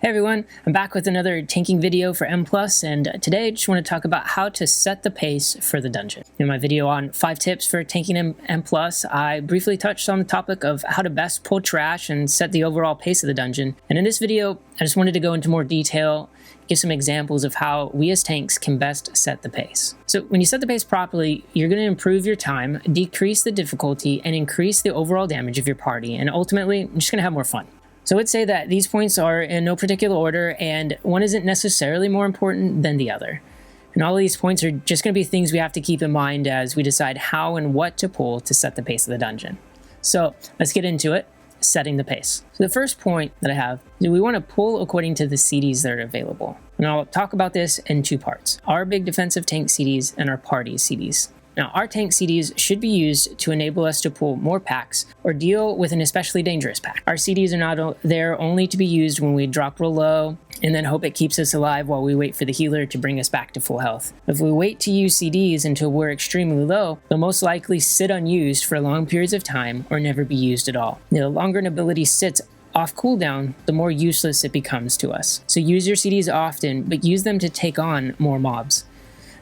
Hey everyone, I'm back with another tanking video for M+, and today I just want to talk about how to set the pace for the dungeon. In my video on 5 tips for tanking M+, I briefly touched on the topic of how to best pull trash and set the overall pace of the dungeon. And in this video, I just wanted to go into more detail, give some examples of how we as tanks can best set the pace. So when you set the pace properly, you're going to improve your time, decrease the difficulty, and increase the overall damage of your party, and ultimately, you're just going to have more fun. So I would say that these points are in no particular order, and one isn't necessarily more important than the other. And all of these points are just going to be things we have to keep in mind as we decide how and what to pull to set the pace of the dungeon. So let's get into it, setting the pace. So the first point that I have is we want to pull according to the CDs that are available. And I'll talk about this in 2 parts, our big defensive tank CDs and our party CDs. Now, our tank CDs should be used to enable us to pull more packs or deal with an especially dangerous pack. Our CDs are not there only to be used when we drop real low and then hope it keeps us alive while we wait for the healer to bring us back to full health. If we wait to use CDs until we're extremely low, they'll most likely sit unused for long periods of time or never be used at all. The longer an ability sits off cooldown, the more useless it becomes to us. So use your CDs often, but use them to take on more mobs.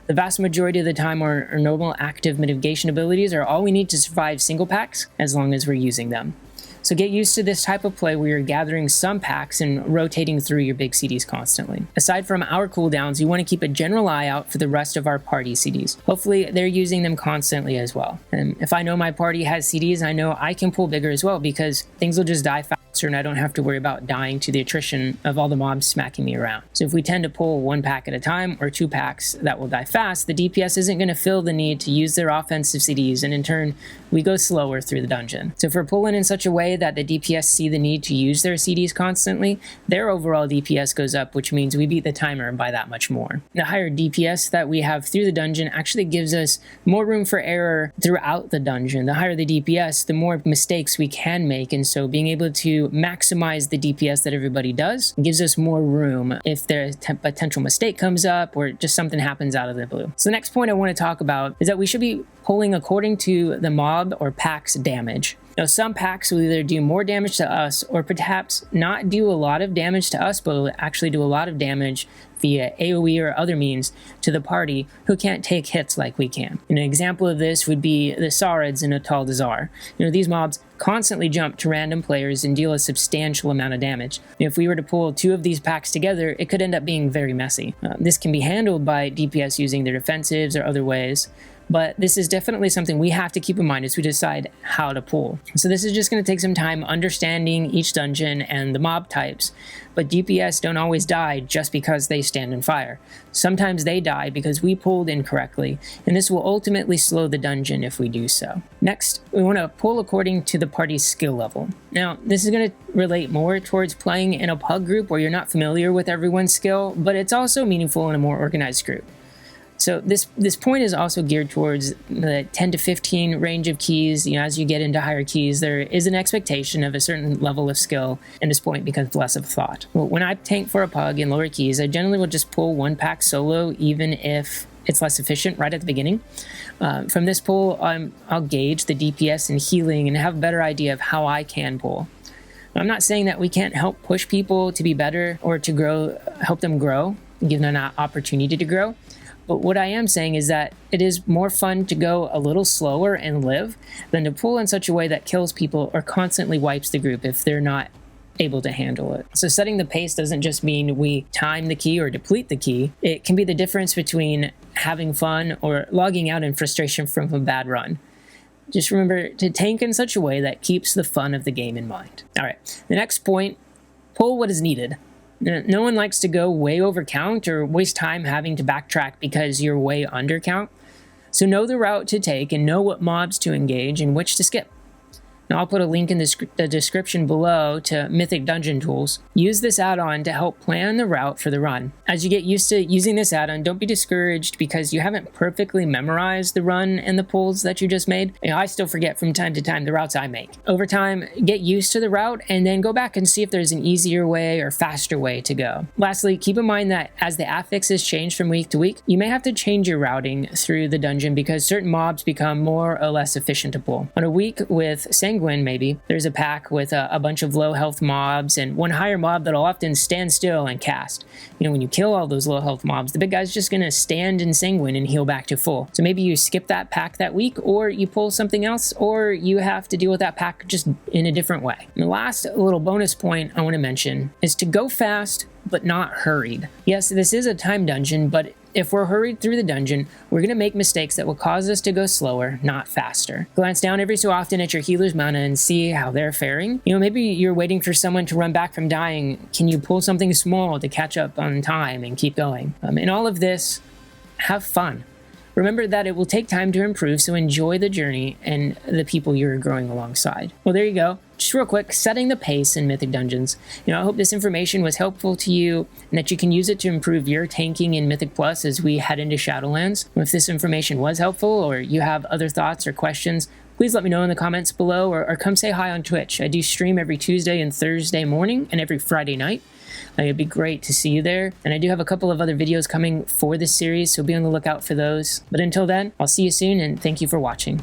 The vast majority of the time, our normal active mitigation abilities are all we need to survive single packs as long as we're using them. So get used to this type of play where you're gathering some packs and rotating through your big CDs constantly. Aside from our cooldowns, you want to keep a general eye out for the rest of our party CDs. Hopefully they're using them constantly as well. And if I know my party has CDs, I know I can pull bigger as well because things will just die faster and I don't have to worry about dying to the attrition of all the mobs smacking me around. So if we tend to pull 1 pack at a time or 2 packs that will die fast, the DPS isn't going to feel the need to use their offensive CDs, and in turn, we go slower through the dungeon. So if we're pulling in such a way that the DPS see the need to use their CDs constantly, their overall DPS goes up, which means we beat the timer by that much more. The higher DPS that we have through the dungeon actually gives us more room for error throughout the dungeon. The higher the DPS, the more mistakes we can make, and so being able to maximize the DPS that everybody does gives us more room if there's a potential mistake comes up or just something happens out of the blue. So the next point I want to talk about is that we should be pulling according to the mob or pack's damage. Now, some packs will either do more damage to us or perhaps not do a lot of damage to us, but will actually do a lot of damage via AoE or other means to the party who can't take hits like we can. An example of this would be the Hurrieds in Atal Dazar. These mobs constantly jump to random players and deal a substantial amount of damage. If we were to pull 2 of these packs together, it could end up being very messy. This can be handled by DPS using their defensives or other ways, but this is definitely something we have to keep in mind as we decide how to pull. So this is just going to take some time understanding each dungeon and the mob types, but DPS don't always die just because they stand and fire. Sometimes they die because we pulled incorrectly, and this will ultimately slow the dungeon if we do so. Next, we want to pull according to the party's skill level. Now, this is going to relate more towards playing in a pug group where you're not familiar with everyone's skill, but it's also meaningful in a more organized group. So this point is also geared towards the 10 to 15 range of keys. As you get into higher keys, there is an expectation of a certain level of skill, and this point becomes less of a thought. Well, when I tank for a pug in lower keys, I generally will just pull 1 pack solo, even if it's less efficient right at the beginning. From this pull, I'll gauge the DPS and healing and have a better idea of how I can pull. I'm not saying that we can't help push people to be better or to grow, help them grow, give them an opportunity to grow. But what I am saying is that it is more fun to go a little slower and live than to pull in such a way that kills people or constantly wipes the group if they're not able to handle it. So setting the pace doesn't just mean we time the key or deplete the key. It can be the difference between having fun or logging out in frustration from a bad run. Just remember to tank in such a way that keeps the fun of the game in mind. All right, the next point, pull what is needed. No one likes to go way over count or waste time having to backtrack because you're way under count. So know the route to take and know what mobs to engage and which to skip. Now, I'll put a link in the description below to Mythic Dungeon Tools. Use this add-on to help plan the route for the run. As you get used to using this add-on, don't be discouraged because you haven't perfectly memorized the run and the pulls that you just made. I still forget from time to time the routes I make. Over time, get used to the route and then go back and see if there's an easier way or faster way to go. Lastly, keep in mind that as the affixes change from week to week, you may have to change your routing through the dungeon because certain mobs become more or less efficient to pull. On a week with Sank Sanguine, maybe, there's a pack with a bunch of low health mobs and one higher mob that'll often stand still and cast. You know, when you kill all those low health mobs, the big guy's just going to stand in Sanguine and heal back to full. So maybe you skip that pack that week, or you pull something else, or you have to deal with that pack just in a different way. And the last little bonus point I want to mention is to go fast, but not hurried. Yes, this is a time dungeon, but if we're hurried through the dungeon, we're going to make mistakes that will cause us to go slower, not faster. Glance down every so often at your healer's mana and see how they're faring. You know, maybe you're waiting for someone to run back from dying. Can you pull something small to catch up on time and keep going? In all of this, have fun. Remember that it will take time to improve, so enjoy the journey and the people you're growing alongside. Well, there you go. Just real quick, setting the pace in Mythic Dungeons. You know, I hope this information was helpful to you and that you can use it to improve your tanking in Mythic Plus as we head into Shadowlands. If this information was helpful or you have other thoughts or questions, please let me know in the comments below or come say hi on Twitch. I do stream every Tuesday and Thursday morning and every Friday night. It'd be great to see you there. And I do have a couple of other videos coming for this series, so be on the lookout for those. But until then, I'll see you soon and thank you for watching.